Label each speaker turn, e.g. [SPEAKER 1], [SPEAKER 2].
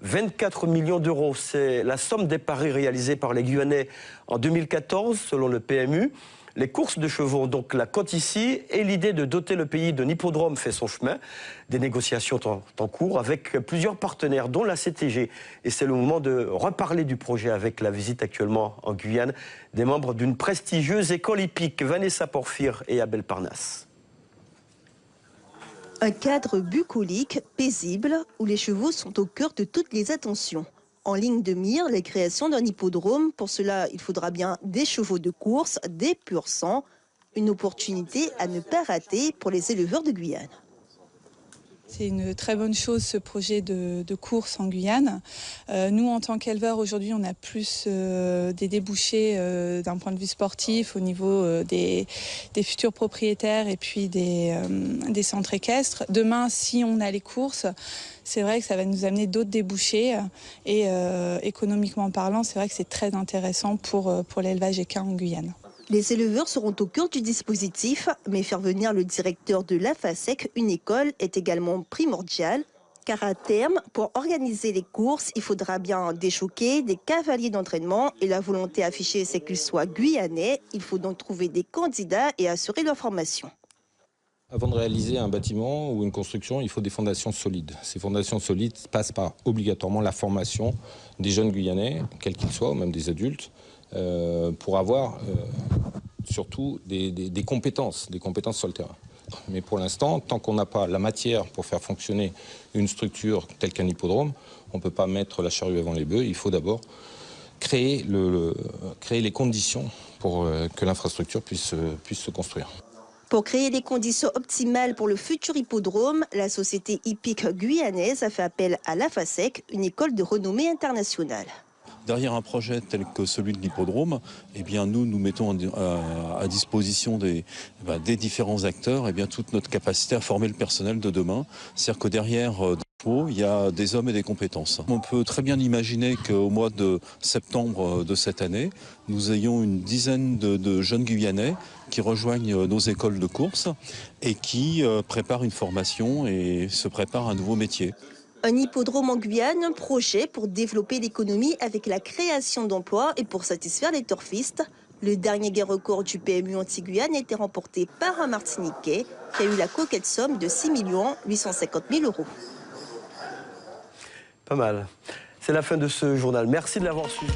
[SPEAKER 1] 24 millions d'euros. C'est la somme des paris réalisés par les Guyanais en 2014, selon le PMU. Les courses de chevaux ont donc la cote ici et l'idée de doter le pays d'un hippodrome fait son chemin. Des négociations sont en cours avec plusieurs partenaires, dont la CTG. Et c'est le moment de reparler du projet avec la visite actuellement en Guyane des membres d'une prestigieuse école hippique, Vanessa Porphyre et Abel Parnasse.
[SPEAKER 2] Un cadre bucolique, paisible, où les chevaux sont au cœur de toutes les attentions. En ligne de mire, la création d'un hippodrome. Pour cela, il faudra bien des chevaux de course, des pur sang. Une opportunité à ne pas rater pour les éleveurs de Guyane.
[SPEAKER 3] C'est une très bonne chose, ce projet de course en Guyane. Nous, en tant qu'éleveurs, aujourd'hui, on a plus des débouchés d'un point de vue sportif au niveau des futurs propriétaires et puis des centres équestres. Demain, si on a les courses, c'est vrai que ça va nous amener d'autres débouchés. Et économiquement parlant, c'est vrai que c'est très intéressant pour l'élevage équin en Guyane.
[SPEAKER 2] Les éleveurs seront au cœur du dispositif, mais faire venir le directeur de l'AFASEC, une école, est également primordial. Car à terme, pour organiser les courses, il faudra bien des jockeys, des cavaliers d'entraînement. Et la volonté affichée, c'est qu'ils soient guyanais. Il faut donc trouver des candidats et assurer leur formation.
[SPEAKER 4] Avant de réaliser un bâtiment ou une construction, il faut des fondations solides. Ces fondations solides passent par obligatoirement la formation des jeunes Guyanais, quels qu'ils soient, ou même des adultes, pour avoir surtout des compétences sur le terrain. Mais pour l'instant, tant qu'on n'a pas la matière pour faire fonctionner une structure telle qu'un hippodrome, on ne peut pas mettre la charrue avant les bœufs. Il faut d'abord créer les conditions pour que l'infrastructure puisse se construire.
[SPEAKER 2] Pour créer les conditions optimales pour le futur hippodrome, la société hippique guyanaise a fait appel à l'AFASEC, une école de renommée internationale.
[SPEAKER 5] Derrière un projet tel que celui de l'hippodrome, eh bien nous mettons à disposition des différents acteurs toute notre capacité à former le personnel de demain. C'est-à-dire que derrière il y a des hommes et des compétences. On peut très bien imaginer qu'au mois de septembre de cette année, nous ayons une dizaine de jeunes Guyanais qui rejoignent nos écoles de course et qui préparent une formation et se préparent à un nouveau métier.
[SPEAKER 2] Un hippodrome en Guyane, un projet pour développer l'économie avec la création d'emplois et pour satisfaire les turfistes. Le dernier gain record du PMU anti-Guyane a été remporté par un Martiniquais qui a eu la coquette somme de 6 850 000 euros.
[SPEAKER 1] Pas mal. C'est la fin de ce journal. Merci de l'avoir suivi.